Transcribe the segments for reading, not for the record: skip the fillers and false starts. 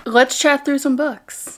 let's chat through some books.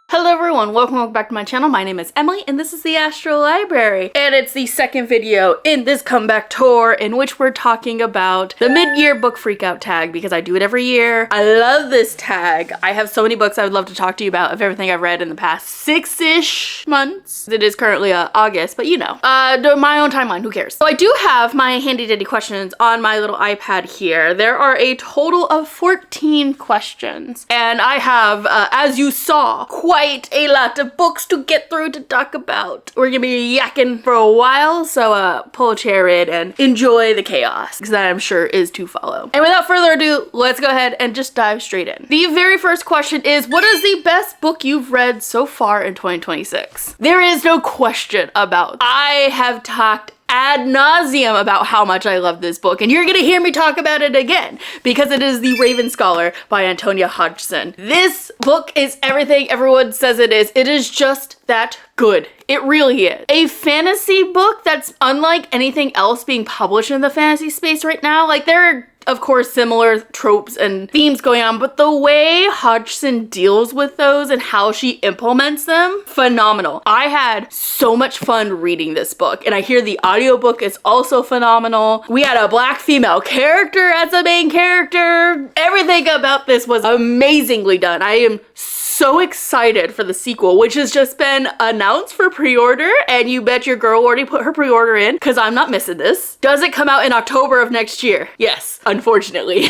Hello everyone, welcome back to my channel. My name is Emily and this is the Astro Library. And it's the second video in this comeback tour in which we're talking about the mid-year book freakout tag because I do it every year. I love this tag. I have so many books I would love to talk to you about of everything I've read in the past 6-ish months. It is currently August, but you know, my own timeline, who cares? So I do have my handy dandy questions on my little iPad here. There are a total of 14 questions and I have, as you saw, quite a lot of books to get through to talk about. We're gonna be yakking for a while, so pull a chair in and enjoy the chaos, because that I'm sure is to follow. And without further ado, let's go ahead and just dive straight in. The very first question is, what is the best book you've read so far in 2026? There is no question about. I have talked ad nauseum about how much I love this book, and you're gonna hear me talk about it again because it is The Raven Scholar by Antonia Hodgson. This book is everything everyone says it is. It is just that good. It really is. A fantasy book that's unlike anything else being published in the fantasy space right now. Like, there are of course similar tropes and themes going on, but the way Hodgson deals with those and how she implements them, phenomenal. I had so much fun reading this book, and I hear the audiobook is also phenomenal. We had a Black female character as a main character. Everything about this was amazingly done. I am so excited for the sequel, which has just been announced for pre-order, and you bet your girl already put her pre-order in because I'm not missing this. Does it come out in October of next year? Yes, unfortunately.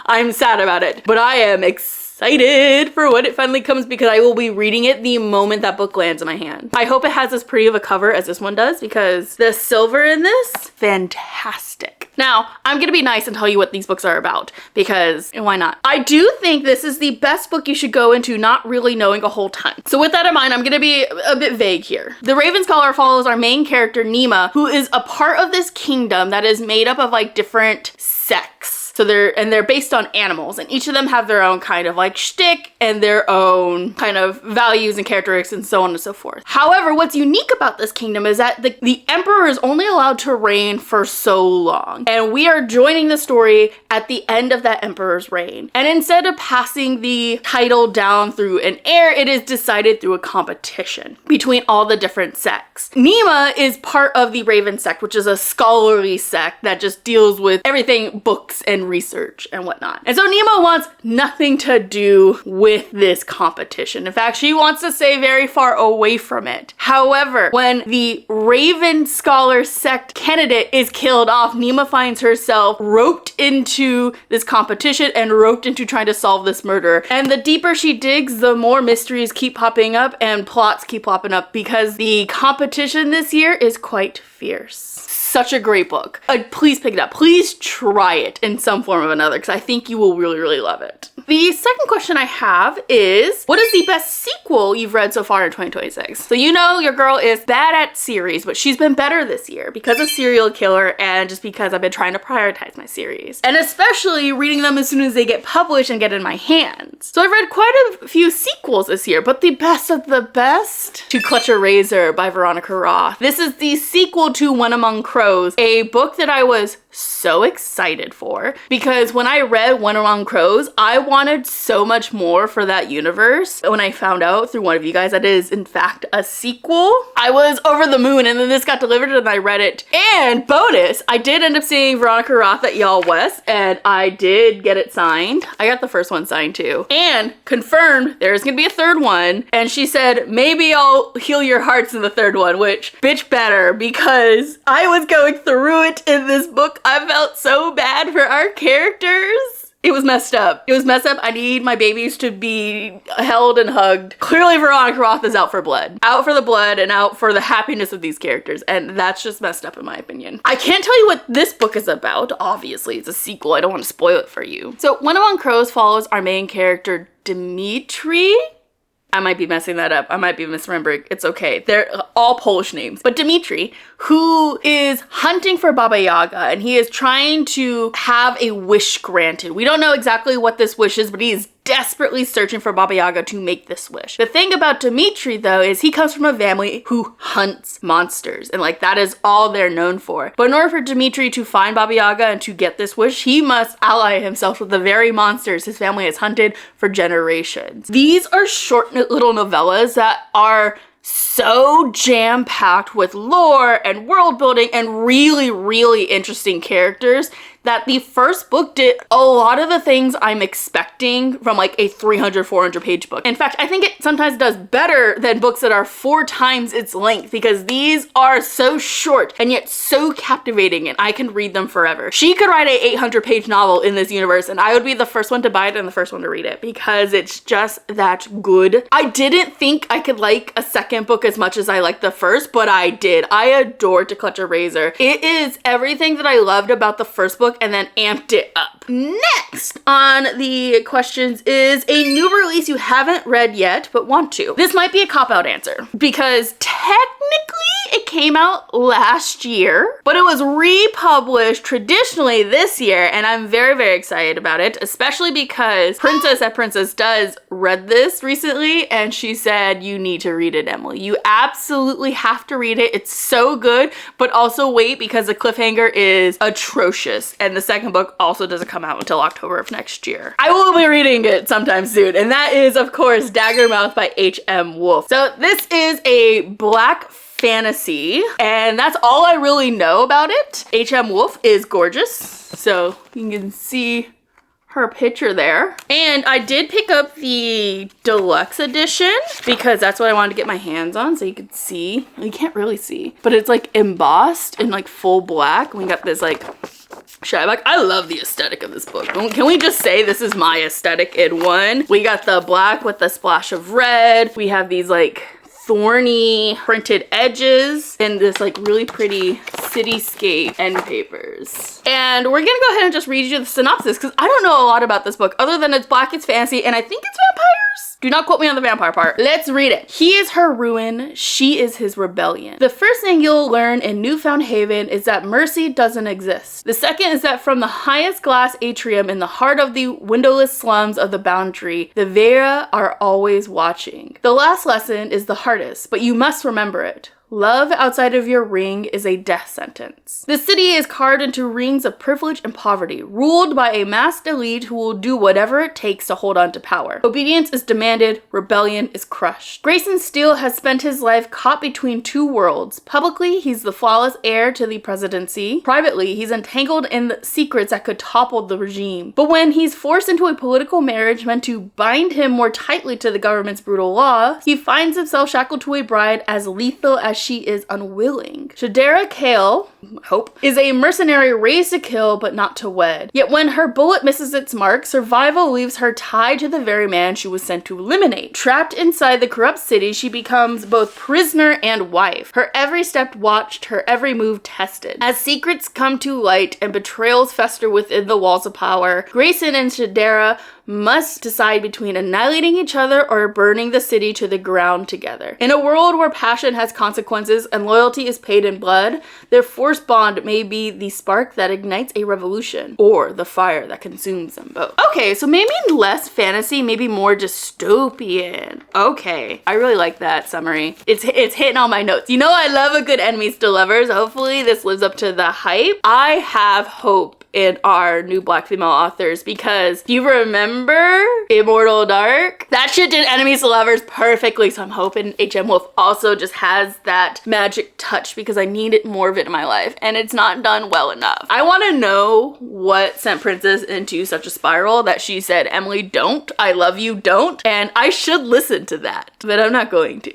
I'm sad about it, but I am excited for when it finally comes because I will be reading it the moment that book lands in my hand. I hope it has as pretty of a cover as this one does because the silver in this, fantastic. Now, I'm gonna be nice and tell you what these books are about because why not? I do think this is the best book you should go into not really knowing a whole ton. So with that in mind, I'm gonna be a bit vague here. The Raven Scholar follows our main character, Nima, who is a part of this kingdom that is made up of like different sects. So they're based on animals, and each of them have their own kind of like shtick and their own kind of values and characteristics and so on and so forth. However, what's unique about this kingdom is that the emperor is only allowed to reign for so long. And we are joining the story at the end of that emperor's reign. And instead of passing the title down through an heir, it is decided through a competition between all the different sects. Nima is part of the Raven sect, which is a scholarly sect that just deals with everything books and research and whatnot. And so Nima wants nothing to do with this competition. In fact, she wants to stay very far away from it. However, when the Raven Scholar sect candidate is killed off, Nima finds herself roped into this competition and roped into trying to solve this murder. And the deeper she digs, the more mysteries keep popping up and plots keep popping up because the competition this year is quite fierce. Such a great book. Please pick it up. Please try it in some form or another because I think you will really, really love it. The second question I have is, what is the best sequel you've read so far in 2026? So you know your girl is bad at series, but she's been better this year because of Serial Killer and just because I've been trying to prioritize my series. And especially reading them as soon as they get published and get in my hands. So I've read quite a few sequels this year, but the best of the best, To Clutch a Razor by Veronica Roth. This is the sequel to One Among Crows, a book that I was so excited for because when I read One Among Crows, I wanted so much more for that universe. When I found out through one of you guys that it is in fact a sequel, I was over the moon, and then this got delivered and I read it. And bonus, I did end up seeing Veronica Roth at Y'all West and I did get it signed. I got the first one signed too. And confirmed there's gonna be a third one. And she said, maybe I'll heal your hearts in the third one, which bitch better because I was going through it in this book. I felt so bad for our characters. It was messed up. It was messed up. I need my babies to be held and hugged. Clearly Veronica Roth is out for blood. Out for the blood and out for the happiness of these characters. And that's just messed up in my opinion. I can't tell you what this book is about. Obviously, it's a sequel. I don't want to spoil it for you. So One Among Crows follows our main character, Dimitri. I might be messing that up. I might be misremembering. It's okay. They're all Polish names. But Dimitri, who is hunting for Baba Yaga, and he is trying to have a wish granted. We don't know exactly what this wish is, but he is desperately searching for Baba Yaga to make this wish. The thing about Dimitri, though, is he comes from a family who hunts monsters, and like that is all they're known for. But in order for Dimitri to find Baba Yaga and to get this wish, he must ally himself with the very monsters his family has hunted for generations. These are short little novellas that are so jam-packed with lore and world building and really, really interesting characters that the first book did a lot of the things I'm expecting from like a 300, 400 page book. In fact, I think it sometimes does better than books that are 4 times its length, because these are so short and yet so captivating and I can read them forever. She could write a 800 page novel in this universe and I would be the first one to buy it and the first one to read it because it's just that good. I didn't think I could like a second book as much as I liked the first, but I did. I adored To Clutch a Razor. It is everything that I loved about the first book and then amped it up. Next on the questions is a new release you haven't read yet but want to. This might be a cop-out answer because technically it came out last year, but it was republished traditionally this year, and I'm very, very excited about it, especially because Princess at Princess Does read this recently and she said, you need to read it, Emily. You absolutely have to read it. It's so good, but also wait because the cliffhanger is atrocious and the second book also doesn't come out until October of next year. I will be reading it sometime soon, and that is, of course, Daggermouth by H.M. Wolf. So this is a black fantasy, and that's all I really know about it. H.M. Wolf is gorgeous, so you can see her picture there. And I did pick up the deluxe edition because that's what I wanted to get my hands on so you could see. You can't really see, but it's like embossed in like full black. We got this like shyback. I love the aesthetic of this book. Can we just say this is my aesthetic in one? We got the black with the splash of red. We have these like thorny printed edges and this like really pretty cityscape end papers. And we're gonna go ahead and just read you the synopsis because I don't know a lot about this book other than it's black, it's fancy, and I think it's vampires. Do not quote me on the vampire part. Let's read it. He is her ruin, she is his rebellion. The first thing you'll learn in Newfound Haven is that mercy doesn't exist. The second is that from the highest glass atrium in the heart of the windowless slums of the Boundary, the Vera are always watching. The last lesson is the hardest, but you must remember it. Love outside of your ring is a death sentence. The city is carved into rings of privilege and poverty, ruled by a masked elite who will do whatever it takes to hold on to power. Obedience is demanded, rebellion is crushed. Grayson Steele has spent his life caught between two worlds. Publicly, he's the flawless heir to the presidency. Privately, he's entangled in the secrets that could topple the regime. But when he's forced into a political marriage meant to bind him more tightly to the government's brutal law, he finds himself shackled to a bride as lethal as she is unwilling. Shadera Kale, Hope, is a mercenary raised to kill but not to wed. Yet when her bullet misses its mark, survival leaves her tied to the very man she was sent to eliminate. Trapped inside the corrupt city, she becomes both prisoner and wife. Her every step watched, her every move tested. As secrets come to light and betrayals fester within the walls of power, Grayson and Shadera must decide between annihilating each other or burning the city to the ground together. In a world where passion has consequences and loyalty is paid in blood, their forced bond may be the spark that ignites a revolution, or the fire that consumes them both. Okay, so maybe less fantasy, maybe more dystopian. Okay, I really like that summary. It's hitting all my notes. You know I love a good enemies to lovers. Hopefully this lives up to the hype. I have hope in our new black female authors because do you remember Immortal Dark? That shit did enemies to lovers perfectly, so I'm hoping H.M. Wolf also just has that magic touch because I needed more of it in my life and it's not done well enough. I want to know what sent Princess into such a spiral that she said, Emily, don't, I love you, don't, and I should listen to that, but I'm not going to.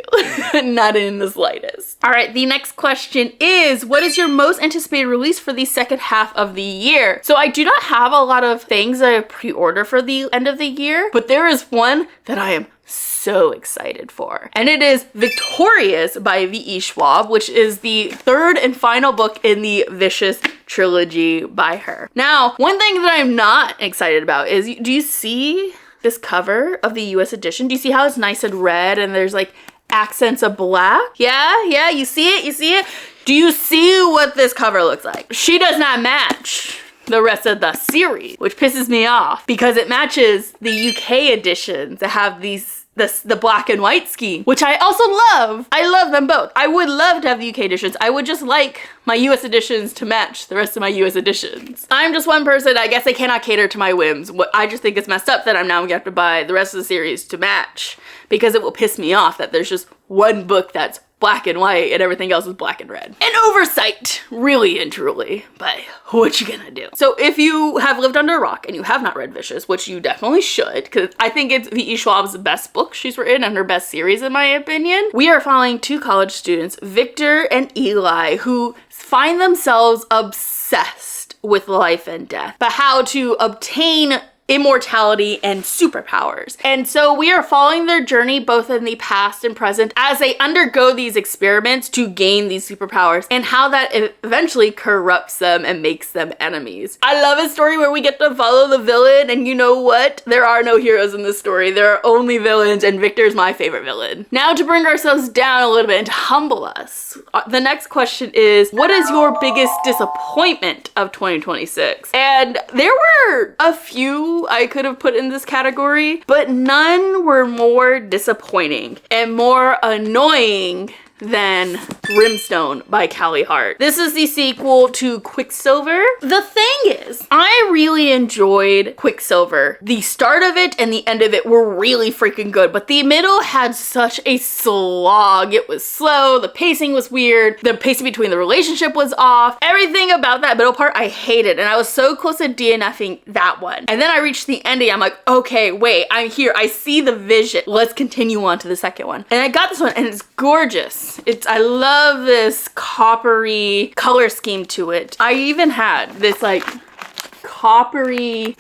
Not in the slightest. All right, the next question is, what is your most anticipated release for the second half of the year? So I do not have a lot of things that I pre-order for the end of the year, but there is one that I am so excited for. And it is Victorious by V.E. Schwab, which is the third and final book in the Vicious trilogy by her. Now, one thing that I'm not excited about is, do you see this cover of the US edition? Do you see how it's nice and red and there's like accents of black? Yeah, you see it? You see it? Do you see what this cover looks like? She does not match the rest of the series, which pisses me off because it matches the UK editions that have the black and white scheme, which I also love. I love them both. I would love to have the UK editions. I would just like my US editions to match the rest of my US editions. I'm just one person. I guess I cannot cater to my whims. I just think it's messed up that I'm now gonna have to buy the rest of the series to match, because it will piss me off that there's just one book that's black and white and everything else is black and red. An oversight, really and truly, but what you gonna do? So if you have lived under a rock and you have not read Vicious, which you definitely should, because I think it's V.E. Schwab's best book she's written and her best series in my opinion, we are following two college students, Victor and Eli, who find themselves obsessed with life and death, but how to obtain immortality and superpowers. And so we are following their journey both in the past and present as they undergo these experiments to gain these superpowers, and how that eventually corrupts them and makes them enemies. I love a story where we get to follow the villain, and you know what? There are no heroes in this story. There are only villains, and Victor's my favorite villain. Now, to bring ourselves down a little bit and to humble us, the next question is, what is your biggest disappointment of 2026? And there were a few I could have put in this category, but none were more disappointing and more annoying than Brimstone by Callie Hart. This is the sequel to Quicksilver. The thing is, I really enjoyed Quicksilver. The start of it and the end of it were really freaking good, but the middle had such a slog. It was slow, the pacing was weird, the pacing between the relationship was off. Everything about that middle part I hated, and I was so close to DNFing that one. And then I reached the ending, I'm like, okay, wait, I'm here. I see the vision. Let's continue on to the second one. And I got this one, and it's gorgeous. I love this coppery color scheme to it. I even had this like coppery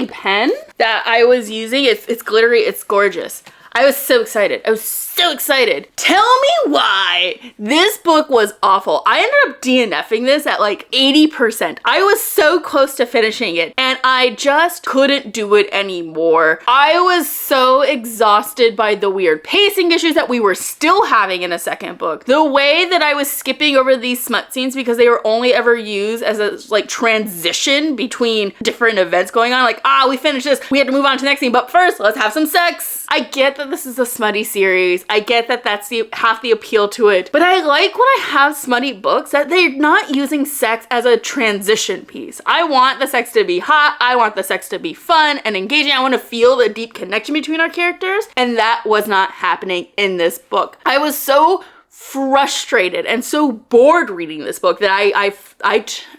pen that I was using. It's glittery, it's gorgeous. I was so excited. I was so excited. Tell me why this book was awful. I ended up DNFing this at like 80%. I was so close to finishing it and I just couldn't do it anymore. I was so exhausted by the weird pacing issues that we were still having in a second book. The way that I was skipping over these smut scenes because they were only ever used as a like transition between different events going on. Like, we finished this, we had to move on to the next thing, but first let's have some sex. I get that this is a smutty series. I get that that's half the appeal to it, but I like when I have smutty books that they're not using sex as a transition piece. I want the sex to be hot. I want the sex to be fun and engaging. I want to feel the deep connection between our characters, and that was not happening in this book. I was so frustrated and so bored reading this book that I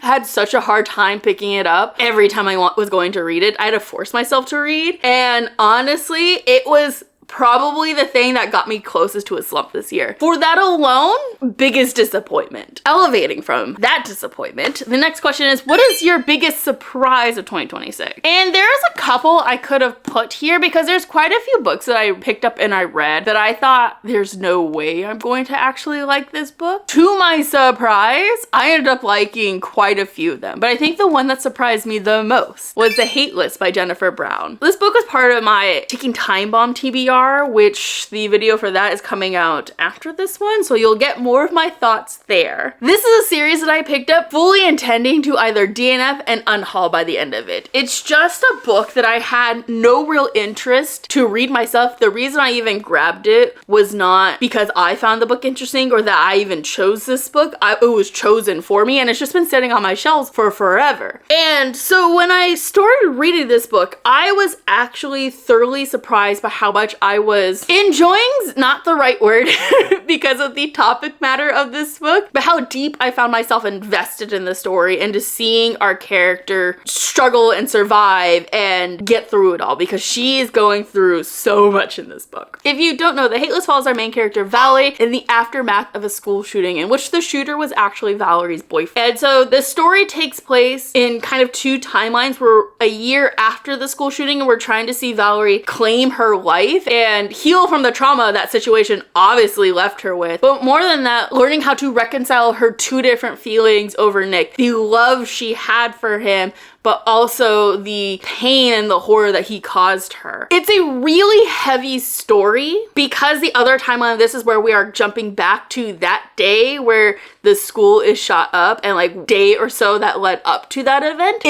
had such a hard time picking it up every time I was going to read it. I had to force myself to read, and honestly, it was probably the thing that got me closest to a slump this year. For that alone, biggest disappointment. Elevating from that disappointment, the next question is, what is your biggest surprise of 2026? And there's a couple I could have put here because there's quite a few books that I picked up and I read that I thought there's no way I'm going to actually like this book. To my surprise, I ended up liking quite a few of them, but I think the one that surprised me the most was The Hate List by Jennifer Brown. This book was part of my Ticking Time Bomb TBR, which the video for that is coming out after this one, so you'll get more of my thoughts there. This is a series that I picked up fully intending to either DNF and unhaul by the end of it. It's just a book that I had no real interest to read myself. The reason I even grabbed it was not because I found the book interesting or that I even chose this book. It was chosen for me, and it's just been sitting on my shelves for forever. And so when I started reading this book, I was actually thoroughly surprised by how much I was enjoying's not the right word because of the topic matter of this book, but how deep I found myself invested in the story and just seeing our character struggle and survive and get through it all, because she is going through so much in this book. If you don't know, The Hate List follows our main character Valerie in the aftermath of a school shooting in which the shooter was actually Valerie's boyfriend. And so the story takes place in kind of two timelines. We're a year after the school shooting and we're trying to see Valerie claim her life and heal from the trauma that situation obviously left her with. But more than that, learning how to reconcile her two different feelings over Nick. The love she had for him, but also the pain and the horror that he caused her. It's a really heavy story because the other timeline of this is where we are jumping back to that day where the school is shot up and like day or so that led up to that event.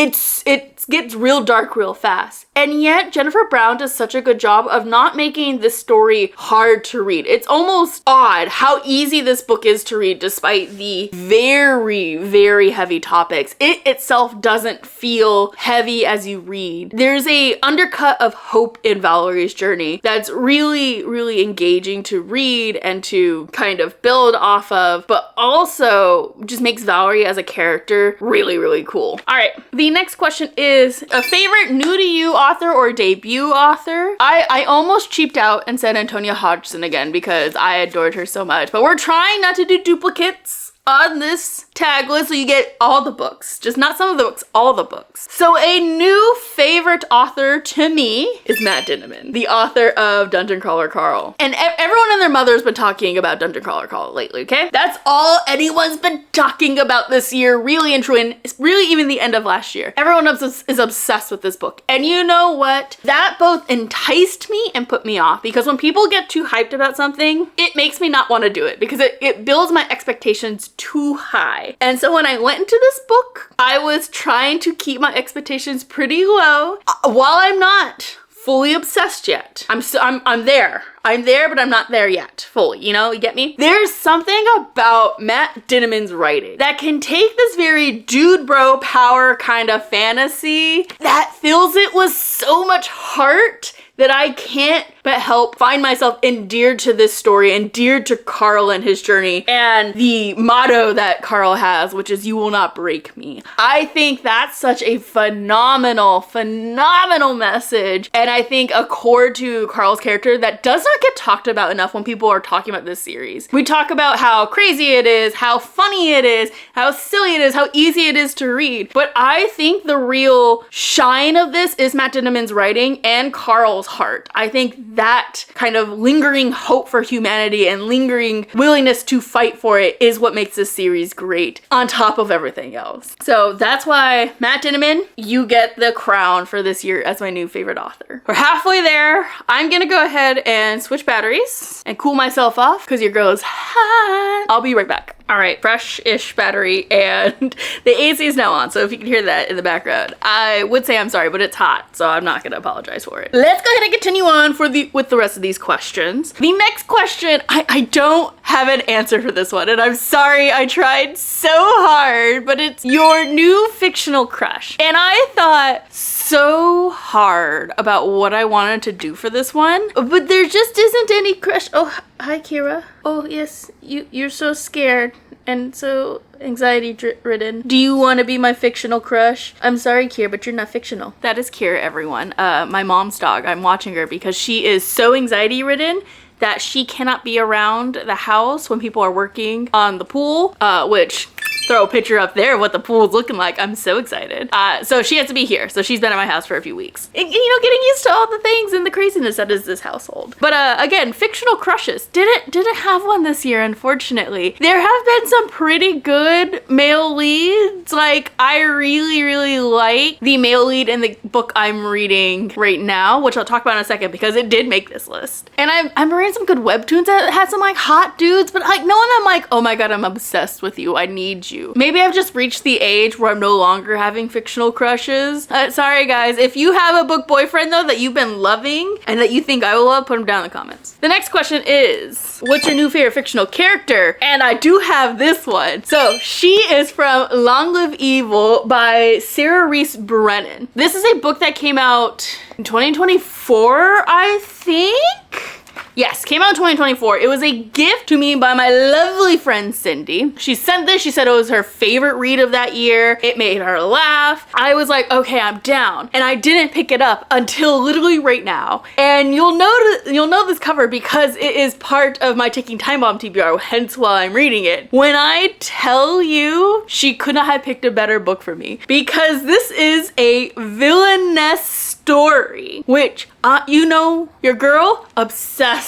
It gets real dark real fast. And yet Jennifer Brown does such a good job of not making this story hard to read. It's almost odd how easy this book is to read despite the very, very heavy topics. It itself doesn't feel heavy as you read. There's a undercut of hope in Valerie's journey that's really, really engaging to read and to kind of build off of, but also just makes Valerie as a character really, really cool. All right, the next question is a favorite new to you author or debut author. I almost cheaped out and said Antonia Hodgson again because I adored her so much, but we're trying not to do duplicates on this tag list, so you get all the books, just not some of the books, all the books. So a new favorite author to me is Matt Dinniman, the author of Dungeon Crawler Carl. And everyone and their mother's been talking about Dungeon Crawler Carl lately, okay? That's all anyone's been talking about this year, really and truly, and it's really even the end of last year. Everyone is obsessed with this book. And you know what? That both enticed me and put me off, because when people get too hyped about something, it makes me not want to do it because it builds my expectations too high. And so when I went into this book, I was trying to keep my expectations pretty low while I'm not fully obsessed yet. I'm there. I'm there, but I'm not there yet fully, you know, you get me? There's something about Matt Dinniman's writing that can take this very dude bro power kind of fantasy that fills it with so much heart that I can't but help find myself endeared to this story, endeared to Carl and his journey, and the motto that Carl has, which is "You will not break me." I think that's such a phenomenal, phenomenal message, and I think a chord to Carl's character that does not get talked about enough when people are talking about this series. We talk about how crazy it is, how funny it is, how silly it is, how easy it is to read, but I think the real shine of this is Matt Dinniman's writing and Carl's heart. I think that kind of lingering hope for humanity and lingering willingness to fight for it is what makes this series great on top of everything else. So that's why, Matt Dinniman, you get the crown for this year as my new favorite author. We're halfway there. I'm gonna go ahead and switch batteries and cool myself off because your girl is hot. I'll be right back. All right, fresh-ish battery, and the AC is now on, so if you can hear that in the background, I would say I'm sorry, but it's hot, so I'm not gonna apologize for it. Let's go ahead and continue on with the rest of these questions. The next question, I don't have an answer for this one, and I'm sorry, I tried so hard, but it's your new fictional crush. And I thought so hard about what I wanted to do for this one, but there just isn't any crush. Oh, hi, Kira. Oh, yes, you're so scared and so anxiety-ridden. Do you want to be my fictional crush? I'm sorry, Kira, but you're not fictional. That is Kira, everyone. My mom's dog. I'm watching her because she is so anxiety-ridden that she cannot be around the house when people are working on the pool, which... throw a picture up there of what the pool is looking like. I'm so excited. So she has to be here. So she's been at my house for a few weeks. And, you know, getting used to all the things and the craziness that is this household. But again, fictional crushes. Didn't have one this year, unfortunately. There have been some pretty good male leads. Like, I really, really like the male lead in the book I'm reading right now, which I'll talk about in a second because it did make this list. And I'm reading some good webtoons that had some like hot dudes, but like no one I'm like, oh my god, I'm obsessed with you. I need you. Maybe I've just reached the age where I'm no longer having fictional crushes. Sorry guys, if you have a book boyfriend though that you've been loving and that you think I will love, put them down in the comments. The next question is, what's your new favorite fictional character? And I do have this one. So she is from Long Live Evil by Sarah Reese Brennan. This is a book that came out in 2024, I think? Yes, came out in 2024. It was a gift to me by my lovely friend Cindy. She sent this, she said it was her favorite read of that year. It made her laugh. I was like, okay, I'm down. And I didn't pick it up until literally right now. And you'll know this cover because it is part of my Taking Time Bomb TBR, hence why I'm reading it. When I tell you, she could not have picked a better book for me because this is a villainess story, which, you know, your girl, obsessed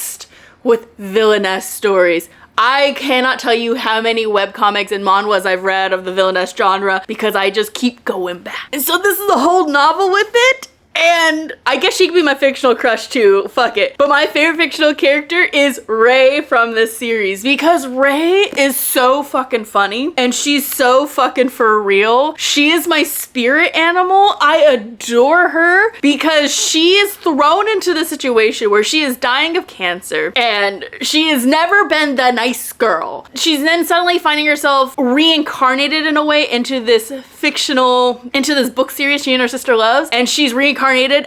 with villainess stories. I cannot tell you how many webcomics and manhwas I've read of the villainess genre because I just keep going back. And so this is a whole novel with it. And I guess she could be my fictional crush too, fuck it. But my favorite fictional character is Ray from this series because Ray is so fucking funny and she's so fucking for real. She is my spirit animal. I adore her because she is thrown into the situation where she is dying of cancer and she has never been the nice girl. She's then suddenly finding herself reincarnated in a way into this book series she and her sister loves, and she's reincarnated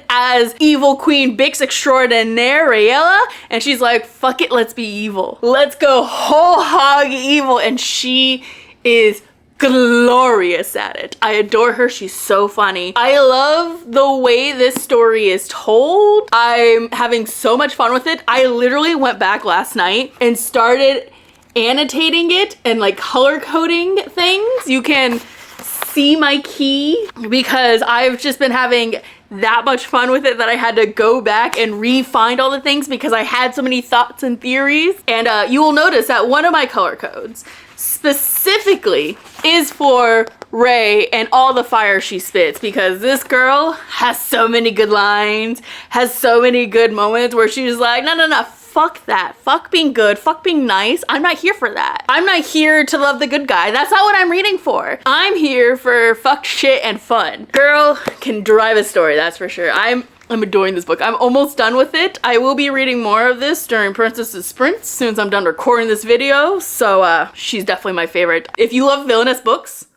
as evil Queen Bix extraordinaire Rayella, and she's like, fuck it, let's be evil. Let's go whole hog evil, and she is glorious at it. I adore her. She's so funny. I love the way this story is told. I'm having so much fun with it. I literally went back last night and started annotating it and like color coding things. You can see my key because I've just been having that much fun with it that I had to go back and re-find all the things because I had so many thoughts and theories. And you will notice that one of my color codes specifically is for Ray and all the fire she spits because this girl has so many good lines, has so many good moments where she's like, no, fuck that. Fuck being good. Fuck being nice. I'm not here for that. I'm not here to love the good guy. That's not what I'm reading for. I'm here for fuck shit and fun. Girl can drive a story, that's for sure. I'm adoring this book. I'm almost done with it. I will be reading more of this during Princess's Sprints as soon as I'm done recording this video. So she's definitely my favorite. If you love villainous books,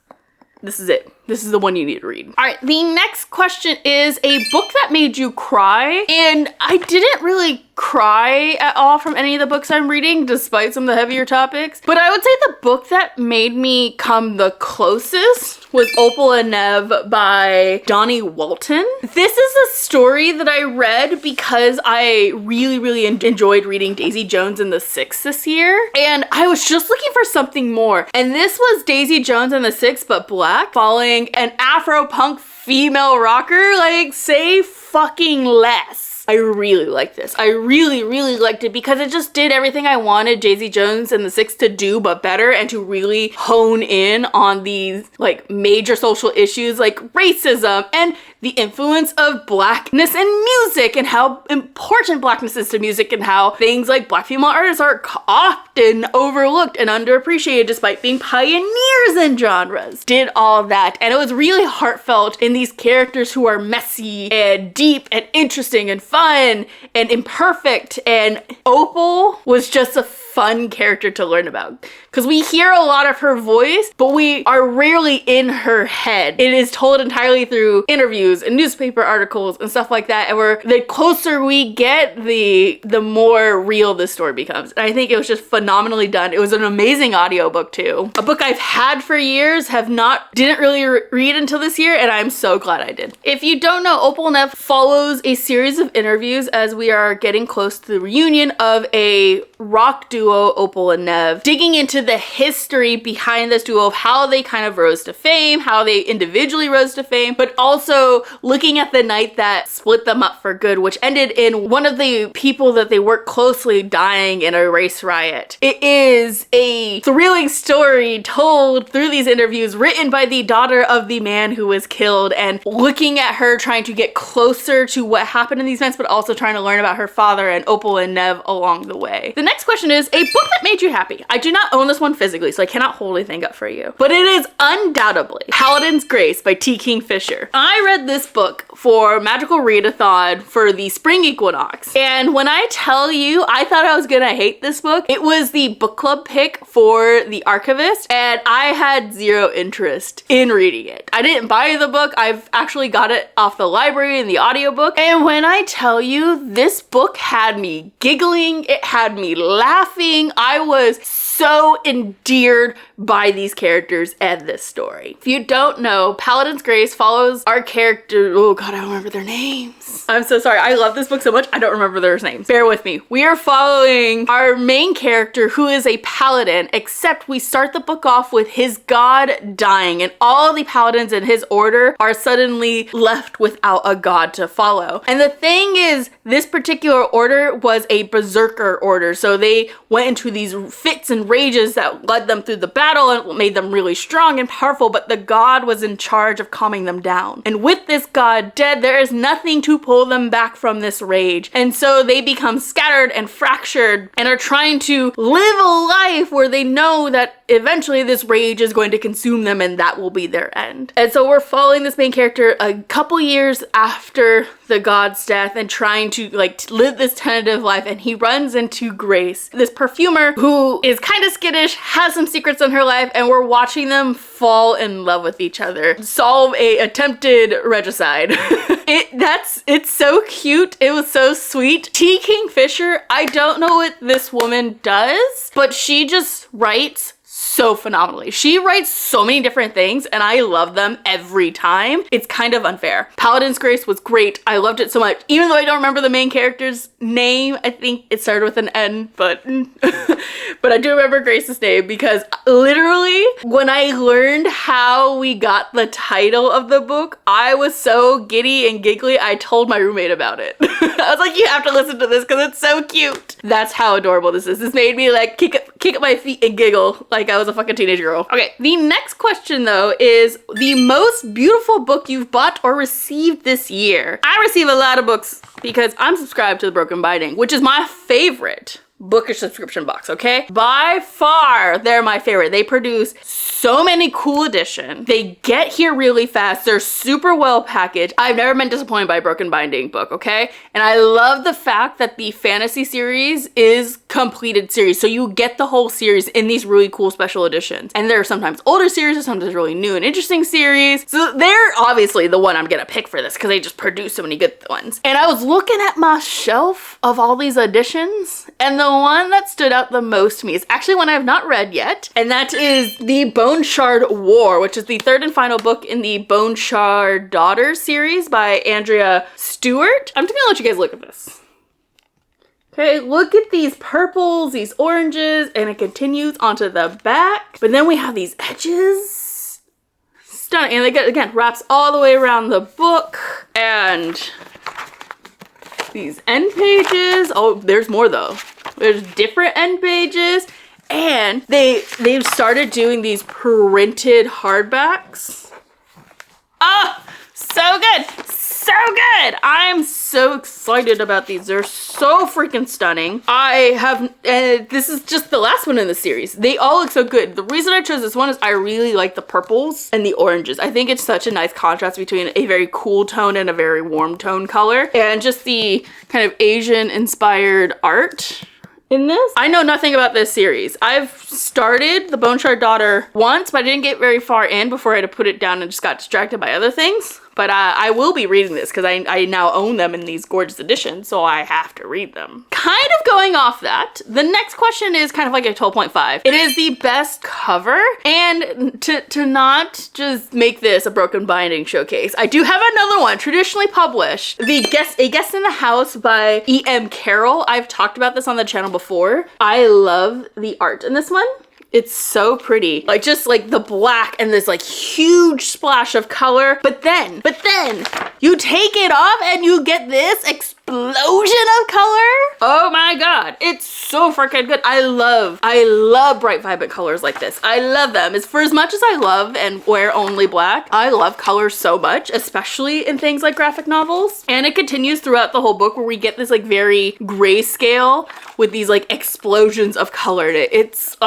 this is it. This is the one you need to read. All right, the next question is a book that made you cry. And I didn't really cry at all from any of the books I'm reading, despite some of the heavier topics. But I would say the book that made me come the closest was Opal and Nev by Donnie Walton. This is a story that I read because I really enjoyed reading Daisy Jones and the Six this year. And I was just looking for something more. And this was Daisy Jones and the Six, but black, following an Afro-punk female rocker. Like, say fucking less. I really liked this. I really liked it because it just did everything I wanted Daisy Jones and the Six to do, but better, and to really hone in on these like major social issues like racism and the influence of blackness in music and how important blackness is to music and how things like black female artists are often overlooked and underappreciated despite being pioneers in genres. Did all that, and it was really heartfelt in these characters who are messy and deep and interesting and fun and imperfect, and Opal was just a fun character to learn about because we hear a lot of her voice, but we are rarely in her head. It is told entirely through interviews and newspaper articles and stuff like that, and the closer we get, the more real this story becomes. And I think it was just phenomenally done. It was an amazing audiobook too. A book I've had for years, didn't really read until this year, and I'm so glad I did. If you don't know, Opal and Nev follows a series of interviews as we are getting close to the reunion of a rock duo, Opal and Nev, digging into the history behind this duo of how they kind of rose to fame, how they individually rose to fame, but also looking at the night that split them up for good, which ended in one of the people that they worked closely dying in a race riot. It is a thrilling story told through these interviews, written by the daughter of the man who was killed, and looking at her trying to get closer to what happened in these events, but also trying to learn about her father and Opal and Nev along the way. The next question is a book that made you happy. I do not own this one physically, so I cannot hold anything up for you, but it is undoubtedly Paladin's Grace by T. Kingfisher. I read this book for Magical Readathon for the spring equinox, and when I tell you I thought I was gonna hate this book, it was the book club pick for The Archivist, and I had zero interest in reading it. I didn't buy the book. I've actually got it off the library in the audiobook, and when I tell you, this book had me giggling, it had me laughing. I was so endeared by these characters and this story. If you don't know, Paladin's Grace follows our character, oh god, I don't remember their names. I'm so sorry. I love this book so much, I don't remember their names. Bear with me. We are following our main character who is a paladin, except we start the book off with his god dying, and all the paladins in his order are suddenly left without a god to follow. And the thing is, this particular order was a berserker order, so they went into these fits and and rages that led them through the battle and made them really strong and powerful, but the god was in charge of calming them down. And with this god dead, there is nothing to pull them back from this rage. And so they become scattered and fractured and are trying to live a life where they know that eventually this rage is going to consume them and that will be their end. And so we're following this main character a couple years after the god's death and trying to like live this tentative life, and he runs into Grace, this perfumer who is kind of skittish, has some secrets in her life, and we're watching them fall in love with each other, solve a attempted regicide. It's so cute. It was so sweet. T. Kingfisher, I don't know what this woman does, but she just writes so phenomenally. She writes so many different things and I love them every time. It's kind of unfair. Paladin's Grace was great. I loved it so much. Even though I don't remember the main character's name, I think it started with an N, but but I do remember Grace's name because literally when I learned how we got the title of the book, I was so giddy and giggly, I told my roommate about it. I was like, you have to listen to this because it's so cute. That's how adorable this is. This made me like kick up my feet and giggle like I was a fucking teenage girl. Okay, the next question though is the most beautiful book you've bought or received this year. I receive a lot of books because I'm subscribed to the Broken Binding, which is my favorite bookish subscription box, okay? By far, they're my favorite. They produce so many cool editions. They get here really fast. They're super well packaged. I've never been disappointed by a Broken Binding book, okay? And I love the fact that the fantasy series is completed series. So you get the whole series in these really cool special editions. And there are sometimes older series or sometimes really new and interesting series. So they're obviously the one I'm gonna pick for this because they just produce so many good ones. And I was looking at my shelf of all these editions, and the one that stood out the most to me is actually one I have not read yet, and that is the Bone Shard War, which is the third and final book in the Bone Shard Daughters series by Andrea Stewart. I'm just gonna let you guys look at this. Okay, look at these purples, these oranges, and it continues onto the back. But then we have these edges. Stunning. And it again wraps all the way around the book. And these end pages. Oh, there's more though. There's different end pages. And they've started doing these printed hardbacks. Ah, so good. So good. I'm so excited about these. They're so freaking stunning. This is just the last one in the series. They all look so good. The reason I chose this one is I really like the purples and the oranges. I think it's such a nice contrast between a very cool tone and a very warm tone color. And just the kind of Asian inspired art in this. I know nothing about this series. I've started the Bone Shard Daughter once, but I didn't get very far in before I had to put it down and just got distracted by other things. But I will be reading this because I now own them in these gorgeous editions, so I have to read them. Kind of going off that, the next question is kind of like a 12.5. It is the best cover, and to not just make this a Broken Binding showcase, I do have another one, traditionally published. A Guest in the House by E.M. Carroll. I've talked about this on the channel before. I love the art in this one. It's so pretty. Like just like the black and this like huge splash of color. But then you take it off and you get this explosion of color. Oh my God. It's so freaking good. I love bright vibrant colors like this. I love them. As for as much as I love and wear only black, I love colors so much, especially in things like graphic novels. And it continues throughout the whole book where we get this like very grayscale with these like explosions of color. It's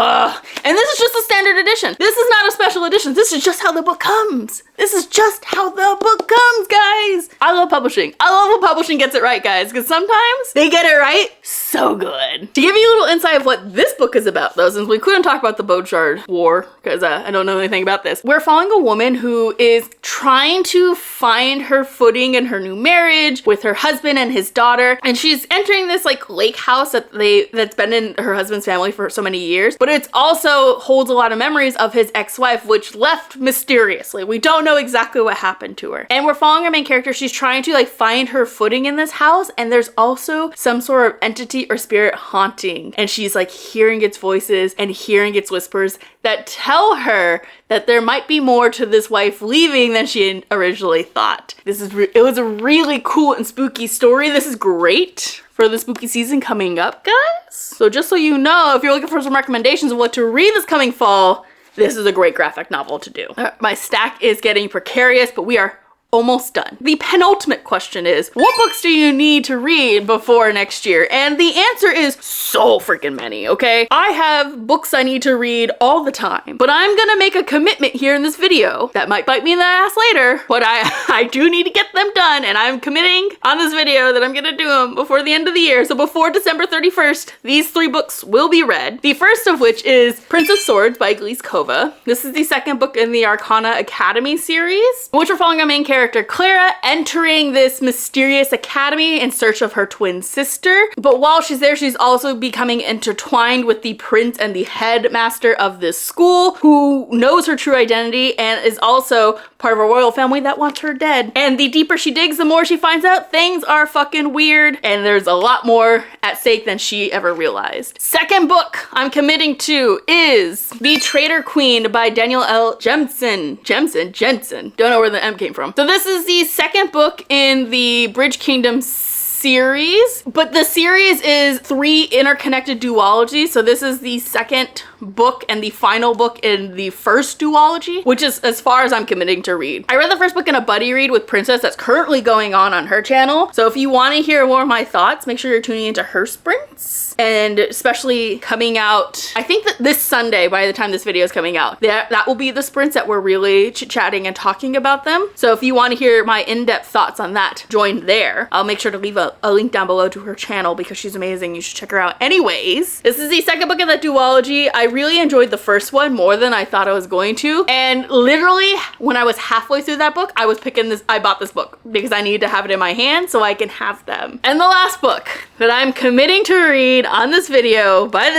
and this is just a standard edition. This is not a special edition. This is just how the book comes. This is just how the book comes, guys. I love publishing. I love when publishing gets it right, guys, because sometimes they get it right so good. To give you a little insight of what this book is about, though, since we couldn't talk about the Bone Shard War, because I don't know anything about this, we're following a woman who is trying to find her footing in her new marriage with her husband and his daughter, and she's entering this like lake house that's been in her husband's family for so many years, but it's also holds a lot of memories of his ex-wife, which left mysteriously. We don't know exactly what happened to her. And we're following our main character. She's trying to like find her footing in this house, and there's also some sort of entity or spirit haunting, and she's like hearing its voices and hearing its whispers that tell her that there might be more to this wife leaving than she originally thought. It was a really cool and spooky story. This is great for the spooky season coming up, guys. So just so you know, if you're looking for some recommendations of what to read this coming fall, this is a great graphic novel to do. My stack is getting precarious, but we are almost done. The penultimate question is, what books do you need to read before next year? And the answer is so freaking many, okay? I have books I need to read all the time, but I'm gonna make a commitment here in this video that might bite me in the ass later, but I do need to get them done, and I'm committing on this video that I'm gonna do them before the end of the year. So before December 31st, these 3 books will be read. The first of which is Prince of Swords by Elise Kova. This is the second book in the Arcana Academy series, in which we're following our main character Clara entering this mysterious academy in search of her twin sister. But while she's there, she's also becoming intertwined with the prince and the headmaster of this school, who knows her true identity and is also part of a royal family that wants her dead. And the deeper she digs, the more she finds out things are fucking weird, and there's a lot more at stake than she ever realized. Second book I'm committing to is The Traitor Queen by Daniel L. Jensen. Don't know where the M came from. So this is the second book in the Bridge Kingdom series, but the series is 3 interconnected duologies. So this is the second book and the final book in the first duology, which is as far as I'm committing to read. I read the first book in a buddy read with Princess that's currently going on her channel. So if you want to hear more of my thoughts, make sure you're tuning into her sprints, and especially coming out, I think that this Sunday, by the time this video is coming out, that will be the sprints that we're really chit-chatting and talking about them. So if you want to hear my in-depth thoughts on that, join there. I'll make sure to leave a link down below to her channel because she's amazing. You should check her out. Anyways, this is the second book in the duology. I really enjoyed the first one more than I thought I was going to. And literally, when I was halfway through that book, I bought this book because I needed to have it in my hand so I can have them. And the last book that I'm committing to read on this video by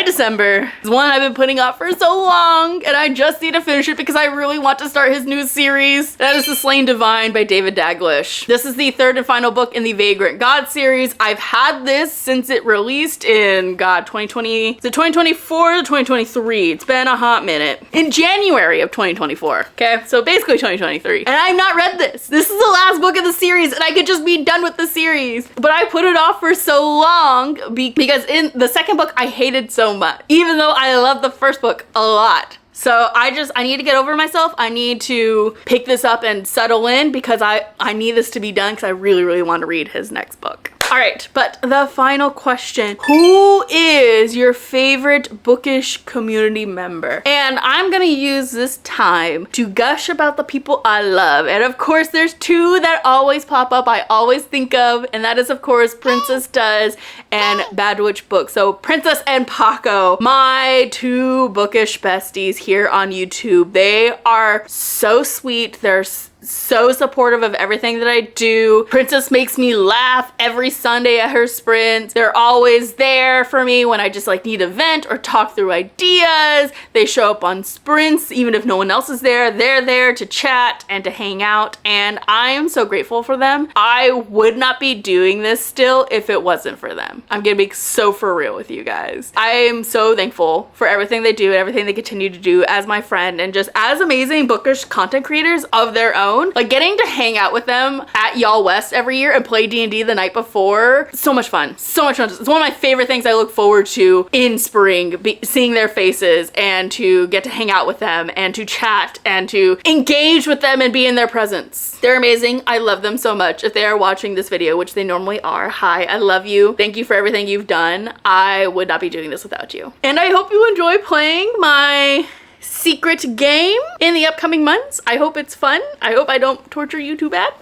December is one I've been putting off for so long, and I just need to finish it because I really want to start his new series. That is The Slain Divine by David Daglish. This is the third and final book in the Vagrant God series. I've had this since it released in, 2020, is it 2024 or 2023? It's been a hot minute. In January of 2024, okay? So basically 2023. And I've not read this. This is the last book of the series, and I could just be done with the series. But I put it off for so long because in the second book, I hated so much, even though I loved the first book a lot. So I need to get over myself. I need to pick this up and settle in because I need this to be done because I really, really want to read his next book. All right, but the final question, who is your favorite bookish community member? And I'm gonna use this time to gush about the people I love. And of course, there's 2 that always pop up, I always think of, and that is of course Princess Does and Bad Witch Books. So Princess and Paco, my 2 bookish besties here on YouTube. They are so sweet. They're so supportive of everything that I do. Princess makes me laugh every Sunday at her sprints. They're always there for me when I just like need a vent or talk through ideas. They show up on sprints even if no one else is there. They're there to chat and to hang out, and I am so grateful for them. I would not be doing this still if it wasn't for them. I'm gonna be so for real with you guys. I am so thankful for everything they do and everything they continue to do as my friend and just as amazing bookish content creators of their own. Like getting to hang out with them at Y'all West every year and play D&D the night before. So much fun. So much fun. It's one of my favorite things I look forward to in spring, seeing their faces and to get to hang out with them and to chat and to engage with them and be in their presence. They're amazing. I love them so much. If they are watching this video, which they normally are, hi, I love you. Thank you for everything you've done. I would not be doing this without you. And I hope you enjoy playing my secret game in the upcoming months. I hope it's fun. I hope I don't torture you too bad.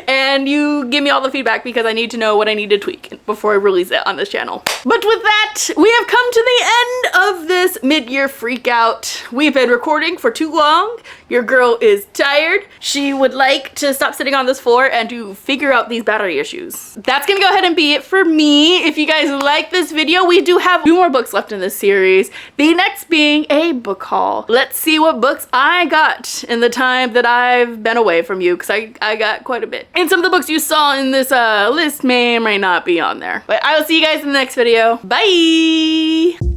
And and you give me all the feedback because I need to know what I need to tweak before I release it on this channel. But with that, we have come to the end of this mid-year freak out. We've been recording for too long. Your girl is tired. She would like to stop sitting on this floor and to figure out these battery issues. That's gonna go ahead and be it for me. If you guys like this video, we do have 2 more books left in this series. The next being a book haul. Let's see what books I got in the time that I've been away from you, because I got quite a bit. And some of the books you saw in this list may or may not be on there. But I will see you guys in the next video. Bye!